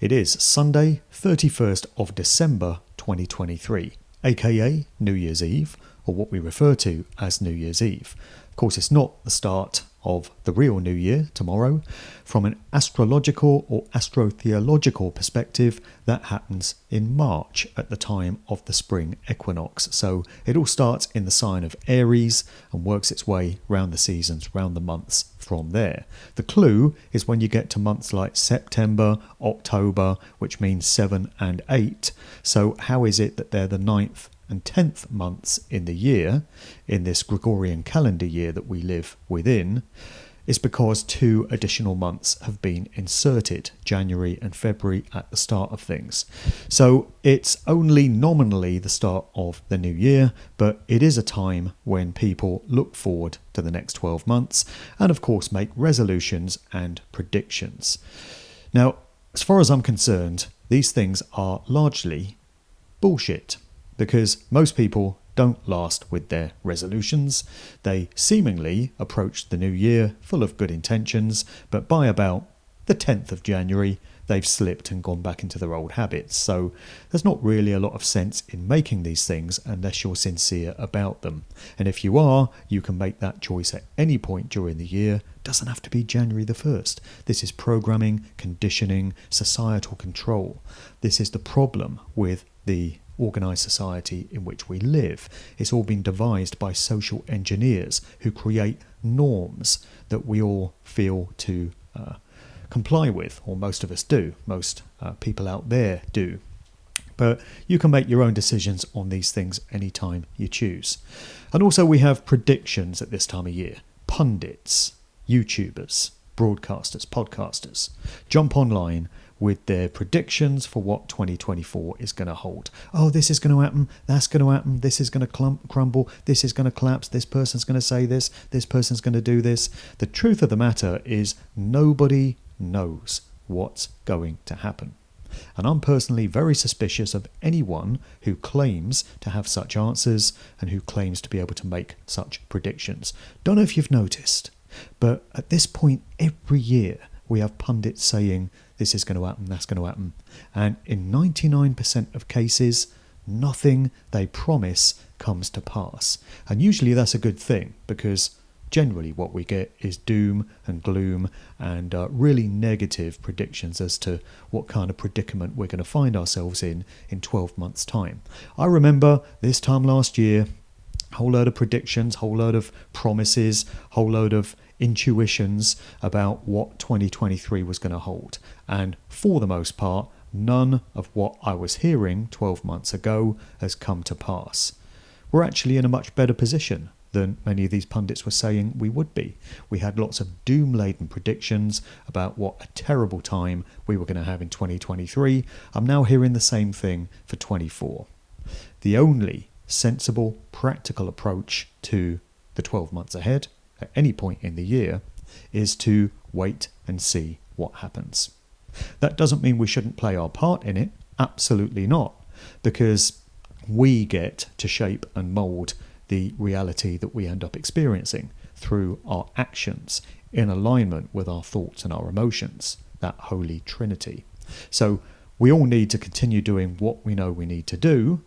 It is Sunday, 31st of December 2023, aka New Year's Eve, or what we refer to as New Year's Eve. Of course, it's not the start of the real New Year tomorrow. From an astrological or astrotheological perspective, that happens in March at the time of the spring equinox. So it all starts in the sign of Aries and works its way round the seasons, round the months from there. The clue is when you get to months like September, October, which means 7 and 8. So how is it that they're the 9th and 10th months in the year, in this Gregorian calendar year that we live within? Is because 2 additional months have been inserted, January and February, at the start of things. So it's only nominally the start of the new year, but it is a time when people look forward to the next 12 months and of course make resolutions and predictions. Now, as far as I'm concerned, these things are largely bullshit, because most people don't last with their resolutions. They seemingly approach the new year full of good intentions, but by about the 10th of January, they've slipped and gone back into their old habits. So there's not really a lot of sense in making these things unless you're sincere about them. And if you are, you can make that choice at any point during the year. It doesn't have to be January the 1st. This is programming, conditioning, societal control. This is the problem with the organised society in which we live. It's all been devised by social engineers who create norms that we all feel to comply with, or most of us do, most people out there do. But you can make your own decisions on these things anytime you choose. And also we have predictions at this time of year. Pundits, YouTubers, broadcasters, podcasters jump online with their predictions for what 2024 is going to hold. Oh, this is going to happen, that's going to happen, this is going to crumble, this is going to collapse, this person's going to say this person's going to do this. The truth of the matter is nobody knows what's going to happen. And I'm personally very suspicious of anyone who claims to have such answers and who claims to be able to make such predictions. Don't know if you've noticed, but at this point every year we have pundits saying this is going to happen, that's going to happen. And in 99% of cases, nothing they promise comes to pass. And usually that's a good thing, because generally what we get is doom and gloom and really negative predictions as to what kind of predicament we're going to find ourselves in 12 months' time. I remember this time last year, whole load of predictions, whole load of promises, whole load of intuitions about what 2023 was going to hold. And for the most part, none of what I was hearing 12 months ago has come to pass. We're actually in a much better position than many of these pundits were saying we would be. We had lots of doom-laden predictions about what a terrible time we were going to have in 2023. I'm now hearing the same thing for 24. The only sensible, practical approach to the 12 months ahead at any point in the year is to wait and see what happens. That doesn't mean we shouldn't play our part in it. Absolutely not, because we get to shape and mould the reality that we end up experiencing through our actions in alignment with our thoughts and our emotions, that holy trinity. So we all need to continue doing what we know we need to do,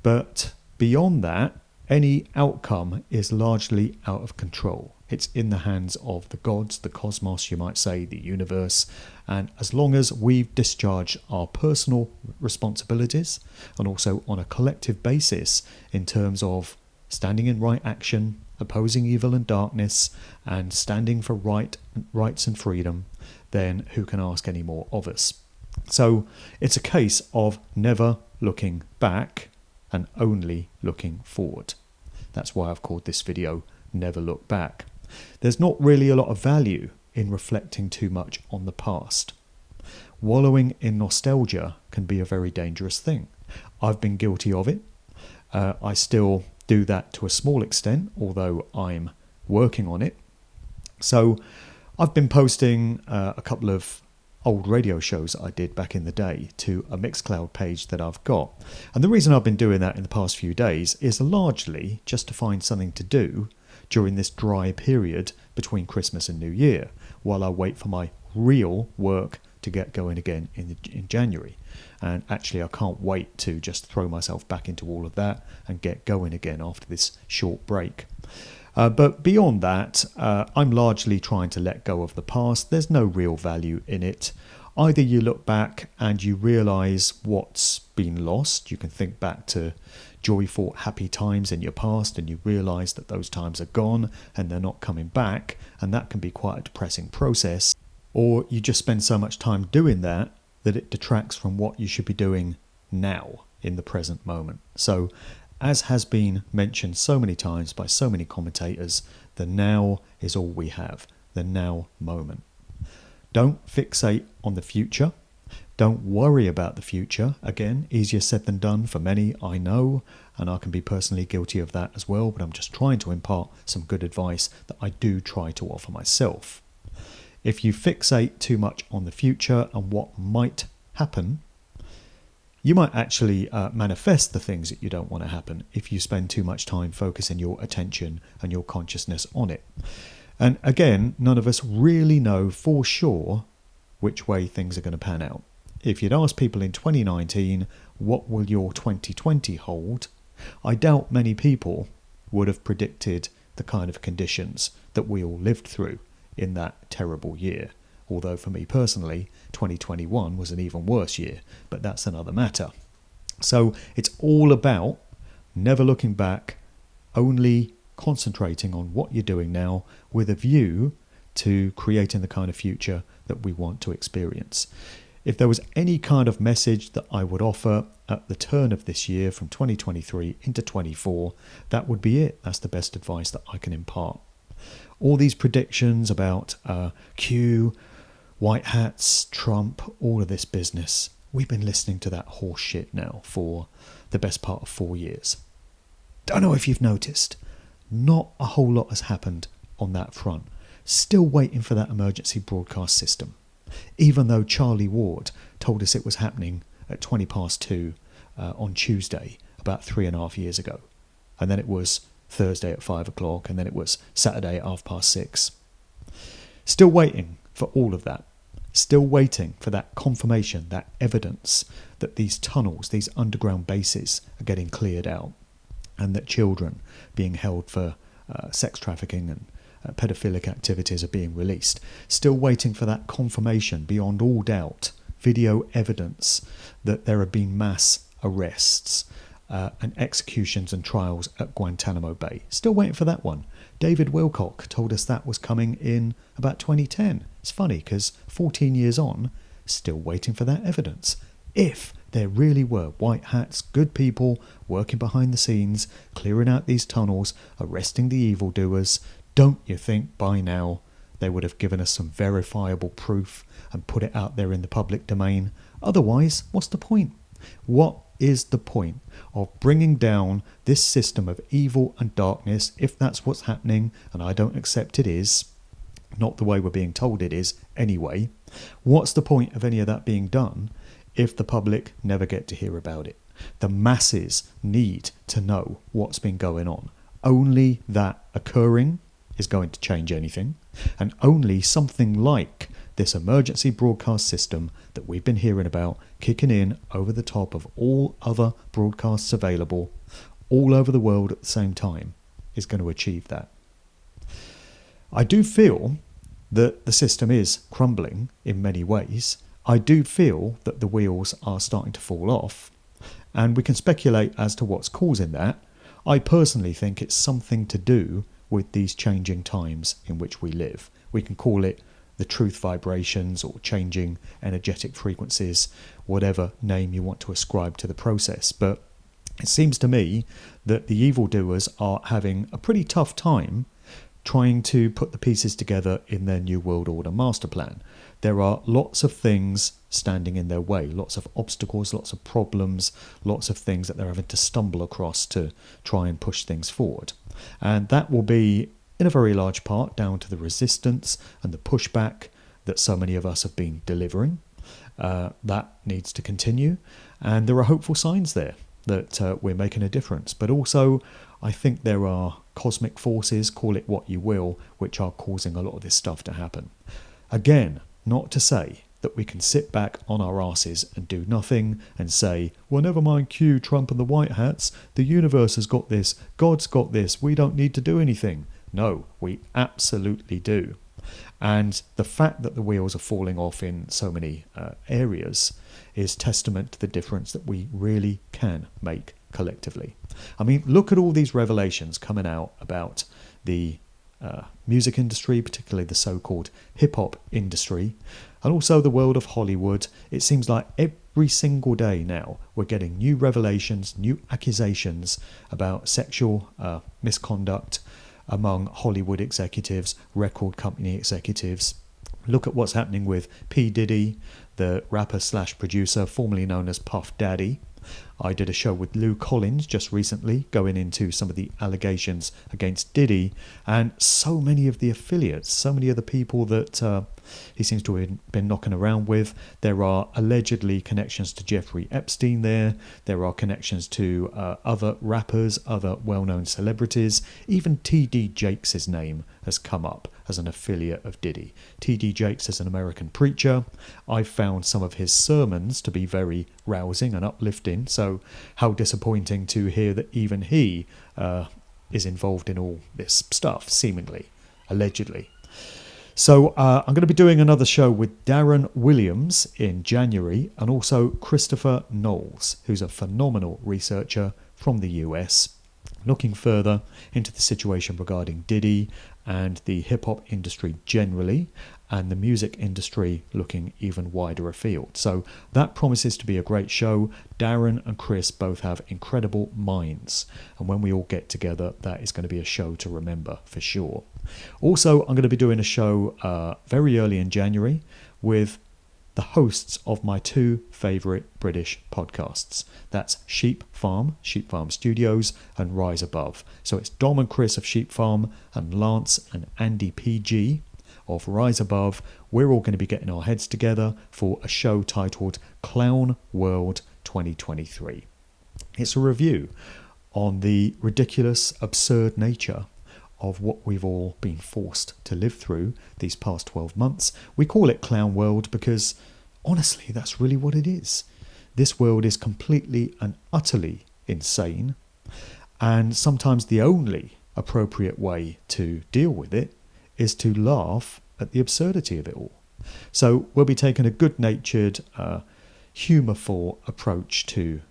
but beyond that, any outcome is largely out of control. It's in the hands of the gods, the cosmos, you might say, the universe. And as long as we've discharged our personal responsibilities and also on a collective basis in terms of standing in right action, opposing evil and darkness, and standing for rights and freedom, then who can ask any more of us? So it's a case of never looking back and only looking forward. That's why I've called this video Never Look Back. There's not really a lot of value in reflecting too much on the past. Wallowing in nostalgia can be a very dangerous thing. I've been guilty of it. I still do that to a small extent, although I'm working on it. So I've been posting a couple of old radio shows I did back in the day to a Mixcloud page that I've got. And the reason I've been doing that in the past few days is largely just to find something to do during this dry period between Christmas and New Year, while I wait for my real work to get going again in January. And actually, I can't wait to just throw myself back into all of that and get going again after this short break. But beyond that, I'm largely trying to let go of the past. There's no real value in it. Either you look back and you realise what's been lost. You can think back to joyful, happy times in your past and you realise that those times are gone and they're not coming back. And that can be quite a depressing process. Or you just spend so much time doing that it detracts from what you should be doing now in the present moment. So, as has been mentioned so many times by so many commentators, the now is all we have, the now moment. Don't fixate on the future. Don't worry about the future. Again, easier said than done for many, I know, and I can be personally guilty of that as well, but I'm just trying to impart some good advice that I do try to offer myself. If you fixate too much on the future and what might happen, you might actually manifest the things that you don't want to happen if you spend too much time focusing your attention and your consciousness on it. And again, none of us really know for sure which way things are going to pan out. If you'd asked people in 2019, what will your 2020 hold? I doubt many people would have predicted the kind of conditions that we all lived through in that terrible year. Although for me personally, 2021 was an even worse year, but that's another matter. So it's all about never looking back, only concentrating on what you're doing now with a view to creating the kind of future that we want to experience. If there was any kind of message that I would offer at the turn of this year from 2023 into 24, that would be it. That's the best advice that I can impart. All these predictions about Q, white hats, Trump, all of this business, we've been listening to that horse shit now for the best part of 4 years. Don't know if you've noticed, not a whole lot has happened on that front. Still waiting for that emergency broadcast system. Even though Charlie Ward told us it was happening at 2:20 on Tuesday, about 3.5 years ago. And then it was Thursday at 5 o'clock, and then it was Saturday at 6:30. Still waiting for all of that. Still waiting for that confirmation, that evidence that these tunnels, these underground bases are getting cleared out, and that children being held for sex trafficking and pedophilic activities are being released. Still waiting for that confirmation beyond all doubt, video evidence that there have been mass arrests and executions and trials at Guantanamo Bay. Still waiting for that one. David Wilcock told us that was coming in about 2010. It's funny because 14 years on, still waiting for that evidence. If there really were white hats, good people working behind the scenes, clearing out these tunnels, arresting the evildoers, don't you think by now they would have given us some verifiable proof and put it out there in the public domain? Otherwise, what's the point? What is the point of bringing down this system of evil and darkness, if that's what's happening, and I don't accept it is, not the way we're being told it is anyway? What's the point of any of that being done if the public never get to hear about it? The masses need to know what's been going on. Only that occurring is going to change anything, and only something like this emergency broadcast system that we've been hearing about kicking in over the top of all other broadcasts available all over the world at the same time is going to achieve that. I do feel that the system is crumbling in many ways. I do feel that the wheels are starting to fall off, and we can speculate as to what's causing that. I personally think it's something to do with these changing times in which we live. We can call it the truth vibrations or changing energetic frequencies, whatever name you want to ascribe to the process. But it seems to me that the evildoers are having a pretty tough time trying to put the pieces together in their New World Order master plan. There are lots of things standing in their way, lots of obstacles, lots of problems, lots of things that they're having to stumble across to try and push things forward. And that will be, in a very large part, down to the resistance and the pushback that so many of us have been delivering. That needs to continue. And there are hopeful signs there that we're making a difference. But also, I think there are cosmic forces, call it what you will, which are causing a lot of this stuff to happen. Again, not to say that we can sit back on our asses and do nothing and say, well, never mind Q, Trump and the white hats, the universe has got this, God's got this, we don't need to do anything. No, we absolutely do. And the fact that the wheels are falling off in so many areas is testament to the difference that we really can make collectively. I mean, look at all these revelations coming out about the music industry, particularly the so-called hip-hop industry, and also the world of Hollywood. It seems like every single day now we're getting new revelations, new accusations about sexual misconduct among Hollywood executives, record company executives. Look at what's happening with P. Diddy, the rapper slash producer formerly known as Puff Daddy. I did a show with Lou Collins just recently going into some of the allegations against Diddy, and so many of the affiliates, so many of the people that he seems to have been knocking around with. There are allegedly connections to Jeffrey Epstein there. There are connections to other rappers, other well-known celebrities. Even T.D. Jakes' name has come up as an affiliate of Diddy. T.D. Jakes is an American preacher. I found some of his sermons to be very rousing and uplifting, so how disappointing to hear that even he is involved in all this stuff, seemingly, allegedly. So I'm going to be doing another show with Darren Williams in January, and also Christopher Knowles, who's a phenomenal researcher from the US, looking further into the situation regarding Diddy and the hip-hop industry generally, and the music industry looking even wider afield. So that promises to be a great show. Darren and Chris both have incredible minds, and when we all get together, that is going to be a show to remember for sure. Also, I'm going to be doing a show very early in January with the hosts of my two favourite British podcasts. That's Sheep Farm Studios, and Rise Above. So it's Dom and Chris of Sheep Farm and Lance and Andy PG of Rise Above. We're all going to be getting our heads together for a show titled Clown World 2023. It's a review on the ridiculous, absurd nature of what we've all been forced to live through these past 12 months. We call it Clown World because, honestly, that's really what it is. This world is completely and utterly insane, and sometimes the only appropriate way to deal with it is to laugh at the absurdity of it all. So we'll be taking a good-natured, humourful approach to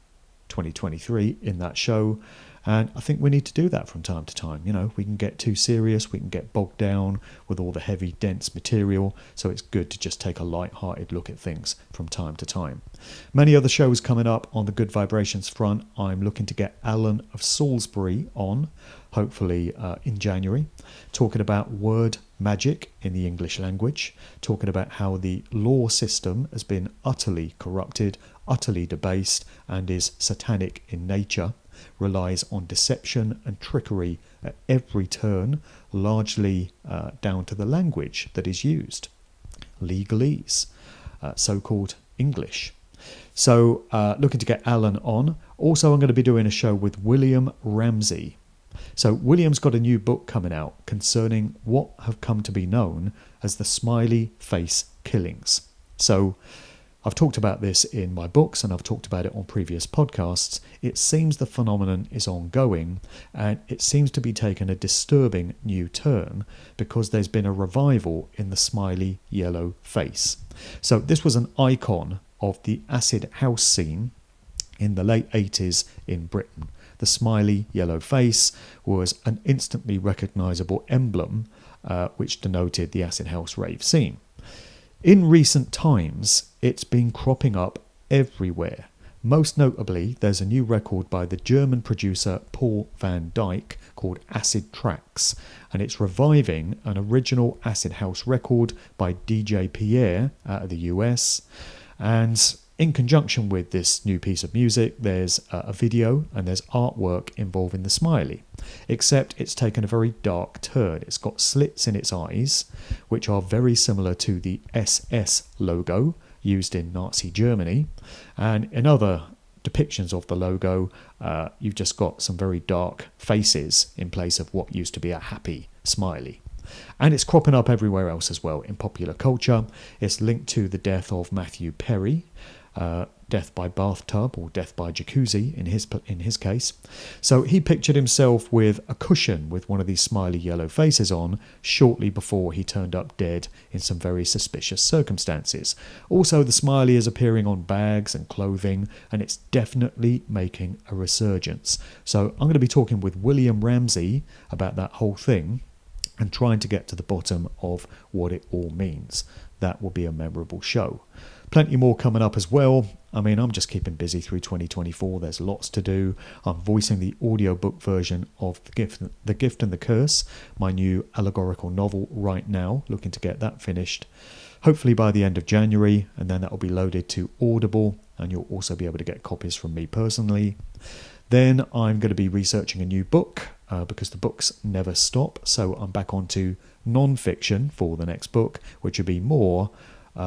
2023 in that show. And I think we need to do that from time to time. You know, we can get too serious, we can get bogged down with all the heavy, dense material. So it's good to just take a light-hearted look at things from time to time. Many other shows coming up on the Good Vibrations front. I'm looking to get Alan of Salisbury on, hopefully in January, talking about word magic in the English language, talking about how the law system has been utterly corrupted, utterly debased, and is satanic in nature, relies on deception and trickery at every turn, largely down to the language that is used. Legalese, so-called English. So looking to get Alan on. Also, I'm going to be doing a show with William Ramsey. So William's got a new book coming out concerning what have come to be known as the smiley face killings. So I've talked about this in my books and I've talked about it on previous podcasts. It seems the phenomenon is ongoing, and it seems to be taking a disturbing new turn because there's been a revival in the smiley yellow face. So this was an icon of the acid house scene in the late 80s in Britain. The smiley yellow face was an instantly recognisable emblem which denoted the acid house rave scene. In recent times, it's been cropping up everywhere. Most notably, there's a new record by the German producer Paul van Dyk called Acid Tracks, and it's reviving an original acid house record by DJ Pierre out of the US. And in conjunction with this new piece of music, there's a video and there's artwork involving the smiley, except it's taken a very dark turn. It's got slits in its eyes, which are very similar to the SS logo used in Nazi Germany. And in other depictions of the logo, you've just got some very dark faces in place of what used to be a happy smiley. And it's cropping up everywhere else as well in popular culture. It's linked to the death of Matthew Perry, death by bathtub or death by jacuzzi in his case. So he pictured himself with a cushion with one of these smiley yellow faces on shortly before he turned up dead in some very suspicious circumstances. Also, the smiley is appearing on bags and clothing, and it's definitely making a resurgence. So I'm going to be talking with William Ramsey about that whole thing and trying to get to the bottom of what it all means. That will be a memorable show. Plenty more coming up as well. I mean, I'm just keeping busy through 2024. There's lots to do. I'm voicing the audiobook version of The Gift and the Curse, my new allegorical novel right now, looking to get that finished, hopefully by the end of January, and then that will be loaded to Audible, and you'll also be able to get copies from me personally. Then I'm going to be researching a new book, because the books never stop, so I'm back onto non-fiction for the next book, which will be more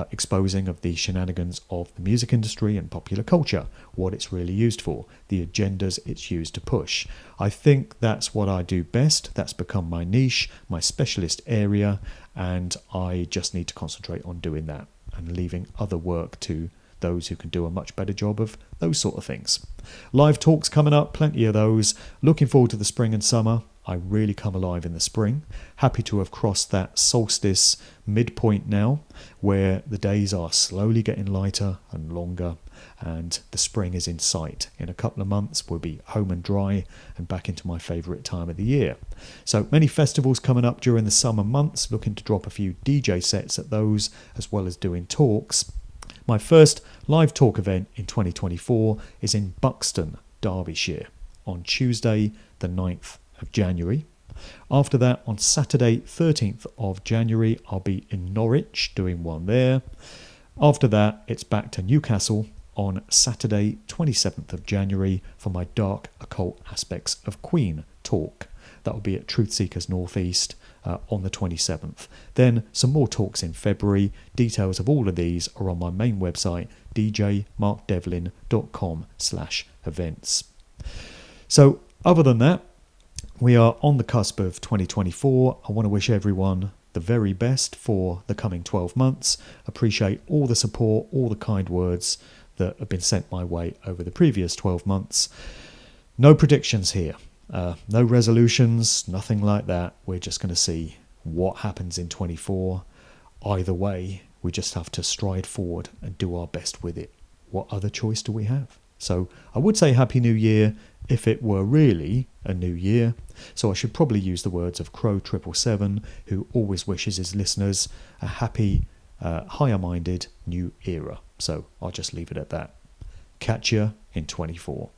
exposing of the shenanigans of the music industry and popular culture, what it's really used for, the agendas it's used to push. I think that's what I do best. That's become my niche, my specialist area, and I just need to concentrate on doing that and leaving other work to those who can do a much better job of those sort of things. Live talks coming up, plenty of those. Looking forward to the spring and summer. I really come alive in the spring. Happy to have crossed that solstice midpoint now, where the days are slowly getting lighter and longer, and the spring is in sight. In a couple of months, we'll be home and dry and back into my favourite time of the year. So many festivals coming up during the summer months, looking to drop a few DJ sets at those, as well as doing talks. My first live talk event in 2024 is in Buxton, Derbyshire, on Tuesday the 9th of January. After that, on Saturday 13th of January, I'll be in Norwich doing one there. After that, it's back to Newcastle on Saturday 27th of January for my Dark Occult Aspects of Queen talk. That will be at Truth Seekers Northeast on the 27th. Then some more talks in February. Details of all of these are on my main website, djmarkdevlin.com/events. So other than that, we are on the cusp of 2024. I want to wish everyone the very best for the coming 12 months. Appreciate all the support, all the kind words that have been sent my way over the previous 12 months. No predictions here. No resolutions, nothing like that. We're just going to see what happens in 24. Either way, we just have to stride forward and do our best with it. What other choice do we have? So I would say Happy New Year if it were really a new year. So I should probably use the words of Crow 777, who always wishes his listeners a happy, higher-minded new era. So I'll just leave it at that. Catch you in 24.